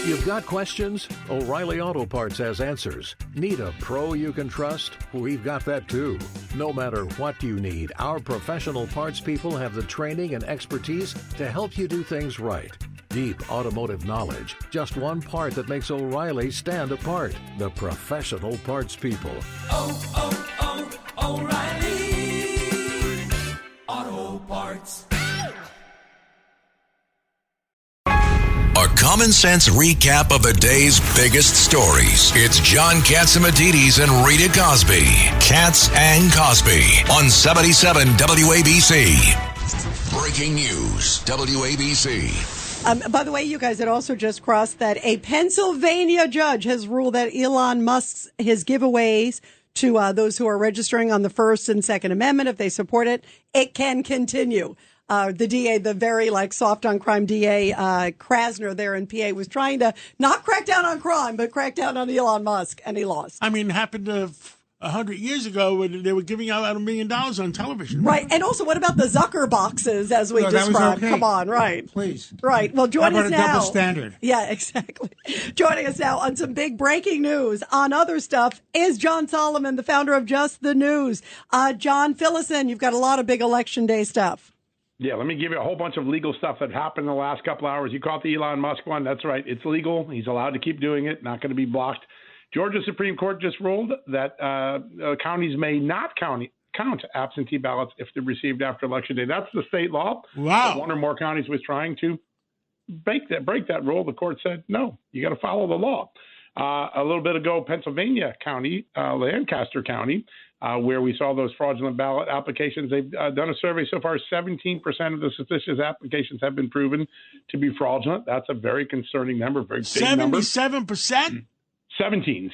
You've got questions? O'Reilly Auto Parts has answers. Need a pro you can trust? We've got that too. No matter what you need, our professional parts people have the training and expertise to help you do things right. Deep automotive knowledge. Just one part that makes O'Reilly stand apart. The professional parts people. O'Reilly Auto Parts. A common sense recap of the day's biggest stories. It's John Catsimatidis and Rita Cosby. Katz and Cosby on 77 WABC. Breaking news, WABC. By the way, you guys, it also just crossed that a Pennsylvania judge has ruled that Elon Musk's his giveaways to those who are registering on the First and Second Amendment, if they support it, it can continue. The DA, the very soft on crime DA, Krasner there in PA, was trying to not crack down on crime, but crack down on Elon Musk, and he lost. I mean, it happened 100 years ago when they were giving out $1 million on television. Right. And also, what about the Zucker boxes, as we described? Okay. Come on, right. Please. Right. Well, joining us now. How about a double standard? Yeah, exactly. Joining us now on some big breaking news on other stuff is John Solomon, the founder of Just the News. John, fill us in. You've got a lot of big Election Day stuff. Yeah, let me give you a whole bunch of legal stuff that happened in the last couple hours. You caught the Elon Musk one. That's right. It's legal. He's allowed to keep doing it. Not going to be blocked. Georgia Supreme Court just ruled that counties may not count absentee ballots if they're received after Election Day. That's the state law. Wow. One or more counties was trying to break that rule. The court said, no, you got to follow the law. A little bit ago, Pennsylvania County, Lancaster County, where we saw those fraudulent ballot applications. They've done a survey so far. 17% of the suspicious applications have been proven to be fraudulent. That's a very concerning number, very big number. 77%? 17.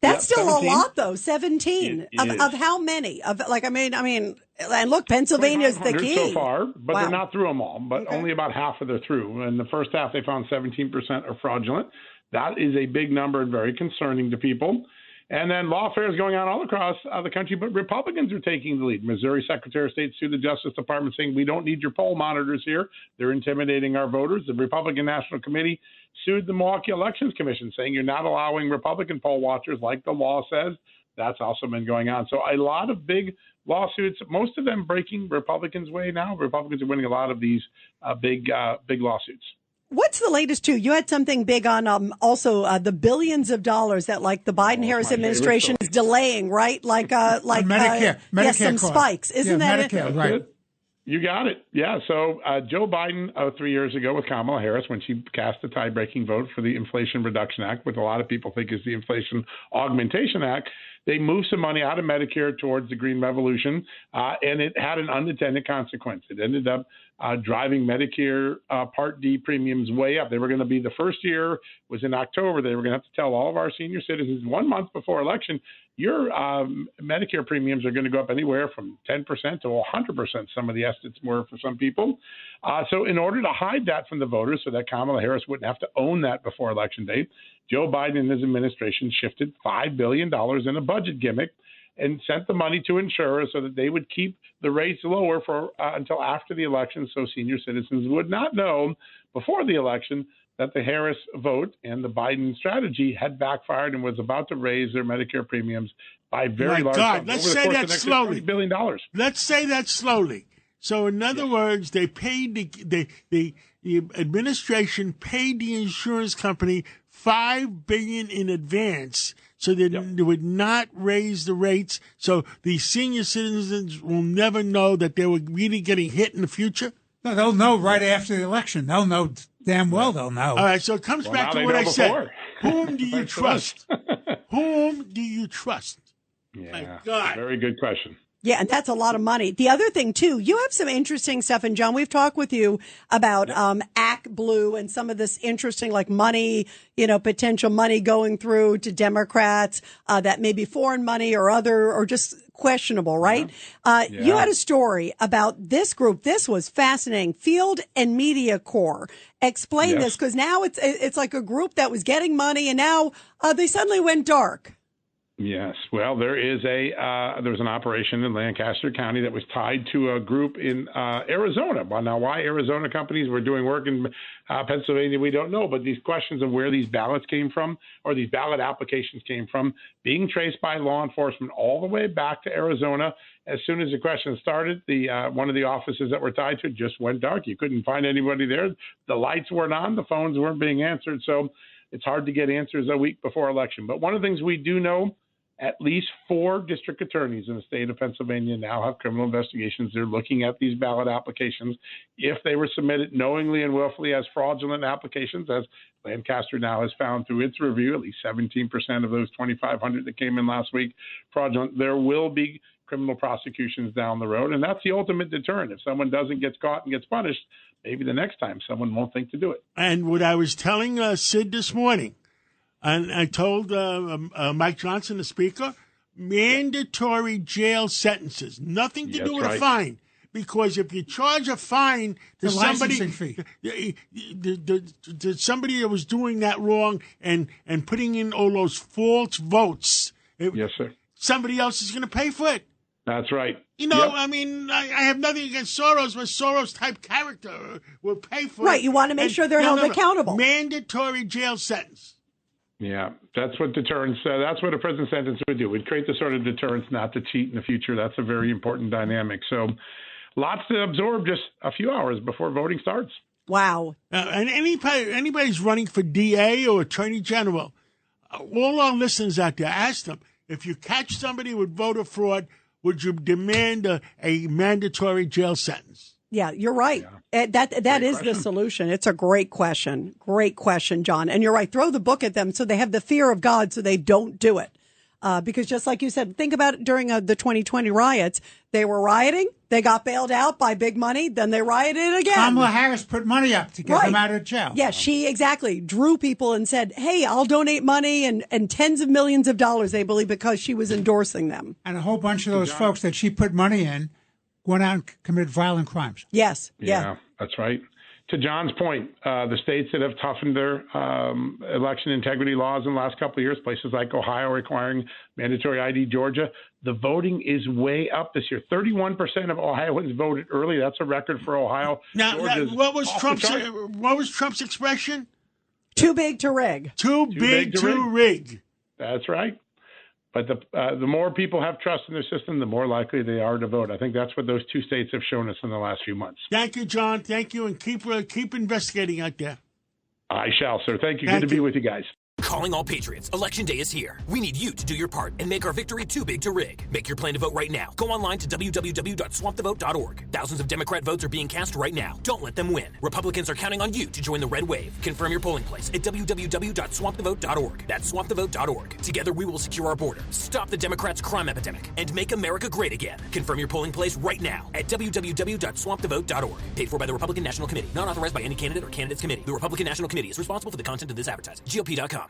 That's still 17. A lot, though. 17 of how many? And look, Pennsylvania's the key so far, but wow. They're not through them all. But only about half of them through. In the first half, they found 17% are fraudulent. That is a big number and very concerning to people. And then lawfare is going on all across the country, but Republicans are taking the lead. Missouri Secretary of State sued the Justice Department saying, we don't need your poll monitors here. They're intimidating our voters. The Republican National Committee sued the Milwaukee Elections Commission saying you're not allowing Republican poll watchers like the law says. That's also been going on. So a lot of big lawsuits, most of them breaking Republicans' way now. Republicans are winning a lot of these big lawsuits. What's the latest, too? You had something big on also the billions of dollars that the Biden-Harris administration is delaying, right? Medicare yes, some cost. Spikes. Isn't that Medicare, it? right. You got it. Yeah. So Joe Biden 3 years ago with Kamala Harris, when she cast a tie-breaking vote for the Inflation Reduction Act, which a lot of people think is the Inflation Augmentation Act, they moved some money out of Medicare towards the Green Revolution, and it had an unintended consequence. It ended up driving Medicare Part D premiums way up. They were going to be the first year was in October. They were going to have to tell all of our senior citizens 1 month before election, your Medicare premiums are going to go up anywhere from 10% to 100%. Some of the estimates were for some people. So in order to hide that from the voters so that Kamala Harris wouldn't have to own that before Election Day, Joe Biden and his administration shifted $5 billion in a budget gimmick and sent the money to insurers so that they would keep the rates lower for until after the election, so senior citizens would not know before the election that the Harris vote and the Biden strategy had backfired and was about to raise their Medicare premiums by very large sums. Let's say that slowly. $40 billion. Let's say that slowly. So, in other words, they paid the administration paid the insurance company $5 billion in advance, so they would not raise the rates. So the senior citizens will never know that they were really getting hit in the future. No, they'll know right after the election. They'll know damn well. They'll know. All right. So it comes back to what I said. Whom do you trust? Whom do you trust? Yeah, my God. Very good question. Yeah, and that's a lot of money. The other thing, too, you have some interesting stuff. And, John, we've talked with you about ActBlue and some of this interesting, money, potential money going through to Democrats that may be foreign money or just questionable, right? You had a story about this group. This was fascinating. Field and Media Corps. Explain this, because now it's like a group that was getting money, and now they suddenly went dark. Yes. Well, there was an operation in Lancaster County that was tied to a group in Arizona. Well, now why Arizona companies were doing work in Pennsylvania, we don't know. But these questions of where these ballots came from, or these ballot applications came from, being traced by law enforcement all the way back to Arizona. As soon as the question started, one of the offices that were tied to it just went dark. You couldn't find anybody there. The lights weren't on. The phones weren't being answered. So it's hard to get answers a week before election. But one of the things we do know, at least 4 district attorneys in the state of Pennsylvania now have criminal investigations. They're looking at these ballot applications. If they were submitted knowingly and willfully as fraudulent applications, as Lancaster now has found through its review, at least 17% of those 2,500 that came in last week, fraudulent, there will be criminal prosecutions down the road. And that's the ultimate deterrent. If someone doesn't get caught and gets punished, maybe the next time someone won't think to do it. And what I was telling Sid this morning, and I told Mike Johnson, the speaker, mandatory jail sentences, nothing to do with a fine. Because if you charge a fine to somebody, somebody that was doing that wrong and putting in all those false votes, yes, sir, somebody else is going to pay for it. That's right. You know, I mean, I have nothing against Soros, but Soros-type character will pay for it. Right, you want to make sure they're held accountable. Mandatory jail sentence. Yeah, that's what deterrence. That's what a prison sentence would do. We'd create the sort of deterrence not to cheat in the future. That's a very important dynamic. So, lots to absorb just a few hours before voting starts. Wow. And anybody's running for DA or Attorney General, all our listeners out there, ask them, if you catch somebody with voter fraud, would you demand a mandatory jail sentence? Yeah, you're right. Yeah. That is the solution. It's a great question. Great question, John. And you're right. Throw the book at them so they have the fear of God so they don't do it. Because just like you said, think about it during the 2020 riots. They were rioting. They got bailed out by big money. Then they rioted again. Kamala Harris put money up to get them out of jail. Yeah, she exactly drew people and said, hey, I'll donate money and tens of millions of dollars, they believe, because she was endorsing them. And a whole bunch of those folks that she put money in went out and committed violent crimes. Yes. Yeah, that's right. To John's point, the states that have toughened their election integrity laws in the last couple of years, places like Ohio requiring mandatory ID, Georgia, the voting is way up this year. 31% of Ohioans voted early. That's a record for Ohio. Now, what was Trump's expression? Too big to rig. Too big to rig. That's right. But the more people have trust in their system, the more likely they are to vote. I think that's what those 2 states have shown us in the last few months. Thank you, John. Thank you, and keep investigating out there. I shall, sir. Thank you. Good to be with you guys. Calling all Patriots. Election day is here. We need you to do your part and make our victory too big to rig. Make your plan to vote right now. Go online to www.swampthevote.org. Thousands of Democrat votes are being cast right now. Don't let them win. Republicans are counting on you to join the red wave. Confirm your polling place at www.swampthevote.org. That's swampthevote.org. Together we will secure our border, stop the Democrats' crime epidemic, and make America great again. Confirm your polling place right now at www.swampthevote.org. Paid for by the Republican National Committee. Not authorized by any candidate or candidates committee. The Republican National Committee is responsible for the content of this advertising. GOP.com.